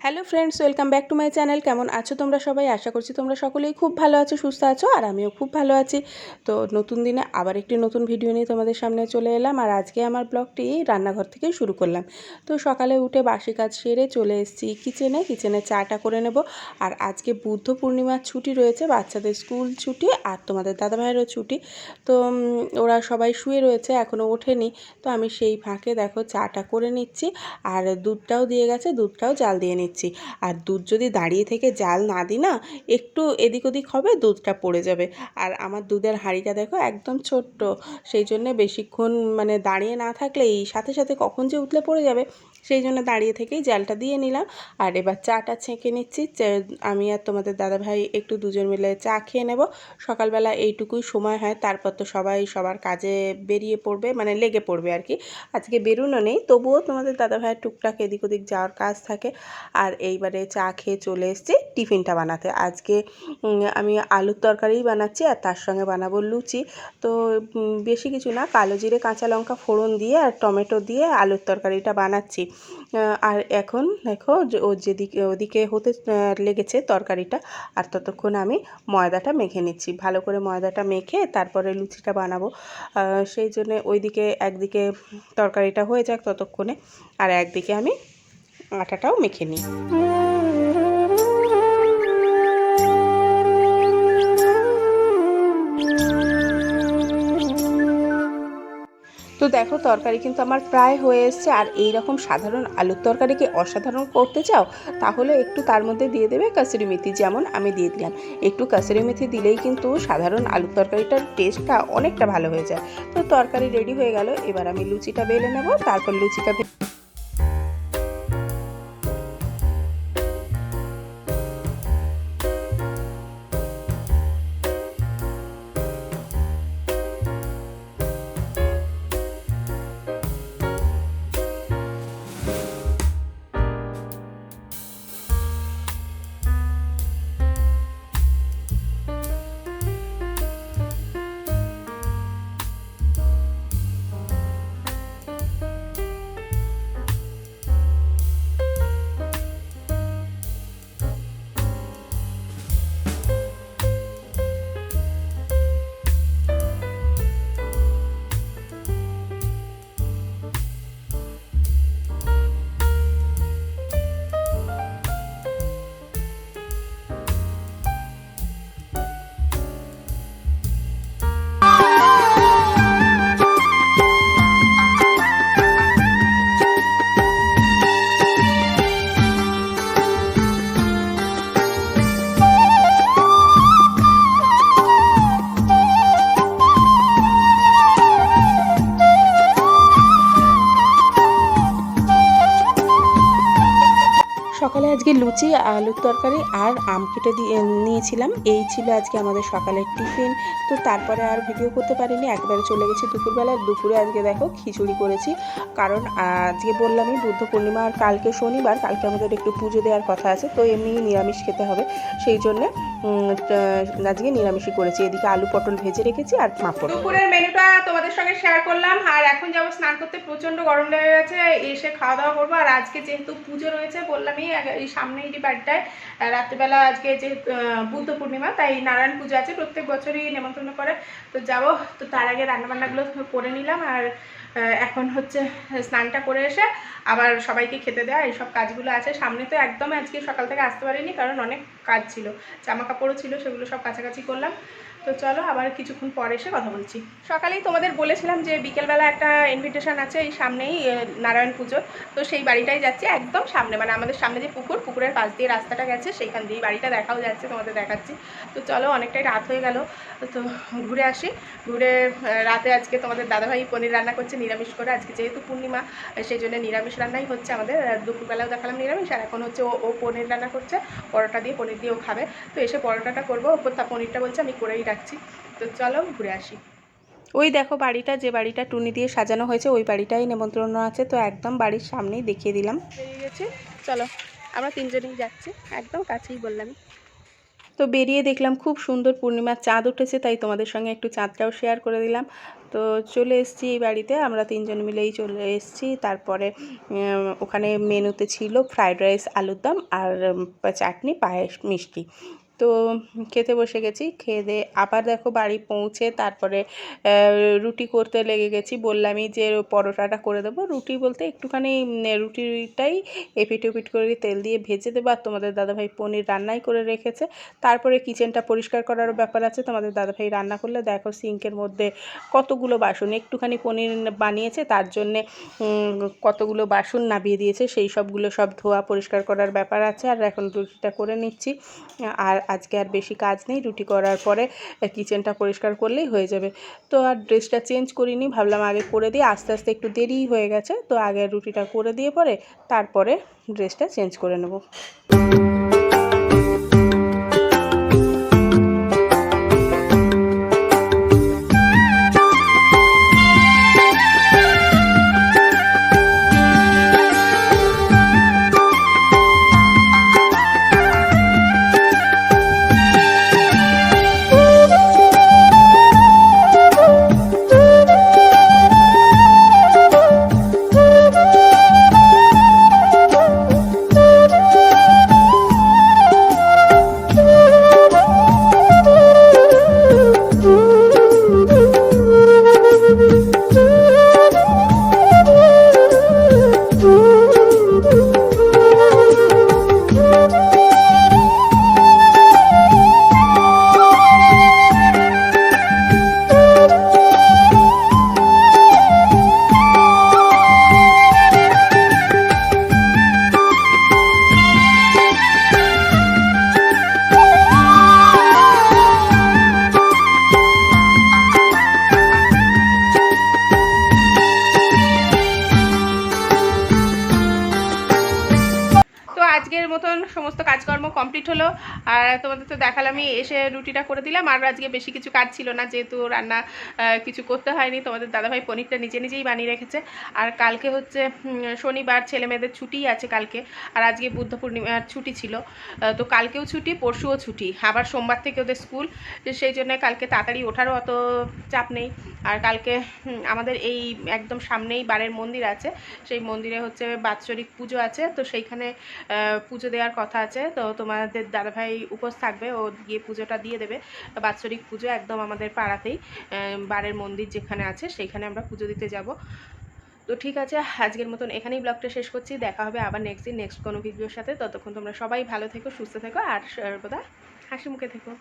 Hello friends, welcome back to my channel. কেমন আছো তোমরা সবাই? আশা করছি তোমরা সকলেই খুব ভালো আছো, সুস্থ আছো, আর আমিও খুব ভালো আছি। তো নতুন দিনে আবার একটি নতুন ভিডিও নিয়ে তোমাদের সামনে চলে এলাম। আর আজকে আমার ব্লগটি রান্নাঘর থেকে শুরু করলাম। তো সকালে উঠে বাসি কাজ সেরে চলে এসেছি কিচেনে চাটা করে নেব। আর আজকে বুদ্ধ পূর্ণিমার ছুটি রয়েছে, বাচ্চাদের স্কুল ছুটি, আর তোমাদের দাদাভাইয়েরও ছুটি। তো ওরা সবাই শুয়ে রয়েছে, এখনও ওঠেনি। তো আমি সেই ফাঁকে দেখো চাটা করে নিচ্ছি, আর দুধটাও দিয়ে গেছে, দুধটাও জাল দিয়ে নিচ্ছি। আর দুধ যদি দাঁড়িয়ে থেকে জাল না দিই না, একটু এদিক ওদিক হবে, দুধটা পড়ে যাবে। আর আমার দুধের হাঁড়িটা দেখো একদম ছোট্ট, সেই জন্যে বেশিক্ষণ মানে দাঁড়িয়ে না থাকলে এই সাথে সাথে কখন যে উতলে পড়ে যাবে, সেই জন্য দাঁড়িয়ে থেকেই জালটা দিয়ে নিলাম। আর এবার চাটা ছেঁকে নিচ্ছি। আমি আর তোমাদের দাদাভাই একটু দুজন মিলে চা খেয়ে নেব। সকালবেলা এইটুকুই সময় হয়, তারপর তো সবাই সবার কাজে বেরিয়ে পড়বে, মানে লেগে পড়বে আর কি। আজকে বেরোনো নেই, তবুও তোমাদের দাদাভাইয়ের টুকটাক এদিক ওদিক যাওয়ার কাজ থাকে। আর এইবারে চা খেয়ে চলে এসেছি টিফিনটা বানাতে। আজকে আমি আলুর তরকারি বানাচ্ছি, আর তার সঙ্গে বানাবো লুচি। তো বেশি কিছু না, কালো জিরে কাঁচা লঙ্কা ফোড়ন দিয়ে আর টমেটো দিয়ে আলুর তরকারিটা বানাচ্ছি। আর এখন দেখো ওদিকে হতে লেগেছে তরকারিটা, আর ততক্ষণ আমি ময়দাটা মেখে নিচ্ছি। ভালো করে ময়দাটা মেখে তারপরে লুচিটা বানাবো। সেই জন্যে ওইদিকে একদিকে তরকারিটা হয়ে যাক ততক্ষণে, আর একদিকে আমি আটাটাও মেখে নিই। তো দেখো তরকারি কিন্তু আমার প্রায় হয়ে এসছে। আর এই রকম সাধারণ আলুর তরকারিকে অসাধারণ করতে চাও, তাহলে একটু তার মধ্যে দিয়ে দেবে কাসুরি মেথি, যেমন আমি দিয়ে দিলাম। একটু কাসুরি মেথি দিলেই কিন্তু সাধারণ আলুর তরকারিটার টেস্টটা অনেকটা ভালো হয়ে যায়। তো তরকারি রেডি হয়ে গেল, এবার আমি লুচিটা বেলে নেব। তারপর লুচিটা সকালে আজকে লুচি, আলুর তরকারি আর আম কেটে দিয়ে নিয়েছিলাম। এই ছিল আজকে আমাদের সকালের টিফিন। তো তারপরে আর ভিডিও করতে পারিনি, একবারে চলে গেছি দুপুরবেলা। দুপুরে আজকে দেখো খিচুড়ি করেছি, কারণ আজকে বললামই বুদ্ধ পূর্ণিমা, আর কালকে শনিবার, কালকে আমাদের একটু পুজো দেওয়ার কথা আছে। তো এমনি নিরামিষ খেতে হবে, সেই জন্যে আজকে নিরামিষই করেছি। এদিকে আলু পটল ভেজে রেখেছি আর পাঁপড়। দুপুরের মেনুটা তোমাদের সঙ্গে শেয়ার করলাম। আর এখন যাবো স্নান করতে, প্রচণ্ড গরম লেগে গেছে, এসে খাওয়া দাওয়া করবো। আর আজকে যেহেতু পুজো রয়েছে বললামই, এই সামনেই বাড়িটায় রাত্রিবেলা আজকে যে বুদ্ধ পূর্ণিমা, তাই নারায়ণ পুজো আছে, প্রত্যেক বছরই নেমন্তন্ন করে। তো যাবো, তো তার আগে রান্নাবান্নাগুলো করে নিলাম। আর এখন হচ্ছে স্নানটা করে এসে আবার সবাইকে খেতে দেওয়া, এইসব কাজগুলো আছে সামনে। তো একদম আজকে সকাল থেকে আসতে পারিনি, কারণ অনেক কাজ ছিল, জামা কাপড়ও ছিল, সেগুলো সব কাছাকাছি করলাম। তো চলো আবার কিছুক্ষণ পরে এসে কথা বলছি। সকালেই তোমাদের বলেছিলাম যে বিকেলবেলা একটা ইনভিটেশন আছে এই সামনেই নারায়ণ পুজোর, তো সেই বাড়িটাই যাচ্ছি, একদম সামনে, মানে আমাদের সামনে যে পুকুরের পাশ দিয়ে রাস্তাটা গেছে সেইখান দিয়েই বাড়িটা দেখাও যাচ্ছে, তোমাদের দেখাচ্ছি। তো চলো, অনেকটাই রাত হয়ে গেল, তো ঘুরে আসি। ঘুরে রাতে আজকে তোমাদের দাদাভাই পনির রান্না করছে নিরামিষ করে, আজকে যেহেতু পূর্ণিমা সেই জন্য নিরামিষ রান্নাই হচ্ছে আমাদের। দুপুরবেলাও দেখালাম নিরামিষ, আর এখন হচ্ছে ও পনির রান্না করছে, পরোটা দিয়ে, পনির দিয়েও খাবে। তো এসে পরোটাটা করবো, পনিরটা বলছে আমি করেই রাখছি। তো চলো ঘুরে আসি। ওই দেখো বাড়িটা, যে বাড়িটা টুনি দিয়ে সাজানো হয়েছে ওই বাড়িটাই নেমন্ত্রণ আছে, তো একদম বাড়ির সামনেই দেখিয়ে দিলাম। বেরিয়ে গেছি, চলো আমরা তিনজনেই যাচ্ছি, একদম কাছেই বললাম। তো বেরিয়ে দেখলাম খুব সুন্দর পূর্ণিমার চাঁদ উঠেছে, তাই তোমাদের সঙ্গে একটু চাঁদটাও শেয়ার করে দিলাম। তো চলে এসেছি এই বাড়িতে, আমরা তিনজন মিলেই চলে এসেছি। তারপরে ওখানে মেনুতে ছিল ফ্রাইড রাইস, আলুর দম আর চাটনি, পায়েস, মিষ্টি। তো খেতে বসে গেছি, খেয়ে দিয়ে আবার দেখো বাড়ি পৌঁছে তারপরে রুটি করতে লেগে গেছি। বললামই যে পরোটাটা করে দেবো, রুটি বলতে একটুখানি রুটিটাই এপিট ওপিট করে তেল দিয়ে ভেজে দেবো। আর তোমাদের দাদাভাই পনির রান্নাই করে রেখেছে। তারপরে কিচেনটা পরিষ্কার করারও ব্যাপার আছে, তোমাদের দাদাভাই রান্না করলে দেখো সিঙ্কের মধ্যে কতগুলো বাসন, একটুখানি পনির বানিয়েছে তার জন্যে কতগুলো বাসন নামিয়ে দিয়েছে, সেই সবগুলো সব ধোয়া পরিষ্কার করার ব্যাপার আছে। আর এখন রুটিটা করে নিচ্ছি, আর আজকে আর বেশি কাজ নেই, রুটি করার পরে কিচেনটা পরিষ্কার করলেই হয়ে যাবে। তো আর ড্রেসটা চেঞ্জ করিনি, ভাবলাম আগে করে দিয়ে, আস্তে আস্তে একটু দেরিই হয়ে গেছে, তো আগে রুটিটা করে দিয়ে পরে তারপরে ড্রেসটা চেঞ্জ করে নেব। আজকের মতন সমস্ত কাজকর্ম কমপ্লিট হলো, আর তোমাদের তো দেখালামই, এসে রুটিটা করে দিলাম। আর আজকে বেশি কিছু কাজ ছিল না, যেহেতু রান্না কিছু করতে হয়নি, তোমাদের দাদাভাই পনিরটা নিজেই বানিয়ে রেখেছে। আর কালকে হচ্ছে শনিবার, ছেলে মেয়েদের ছুটিই আছে কালকে, আর আজকে বুদ্ধ পূর্ণিমার ছুটি ছিল, তো কালকেও ছুটি, পরশুও ছুটি, আবার সোমবার থেকে ওদের স্কুল, সেই জন্য কালকে তাড়াতাড়ি ওঠারও অত চাপ নেই। আর কালকে আমাদের এই একদম সামনেই বাড়ির মন্দির আছে, সেই মন্দিরে হচ্ছে বাৎসরিক পুজো আছে, তো সেইখানে পুজো দেওয়ার কথা আছে। তো তোমাদের দাদাভাই উপোস থাকবে, ও গিয়ে পুজোটা দিয়ে দেবে। বাৎসরিক পুজো একদম আমাদের পাড়াতেই বাড়ির মন্দির যেখানে আছে সেইখানে আমরা পুজো দিতে যাব। তো ঠিক আছে, আজকের মতন এখানেই ব্লগটা শেষ করছি। দেখা হবে আবার নেক্সট কোনো ভিডিওর সাথে। ততক্ষণ তোমরা সবাই ভালো থেকো, সুস্থ থেকো, আর সর্বদা হাসি মুখে থেকো।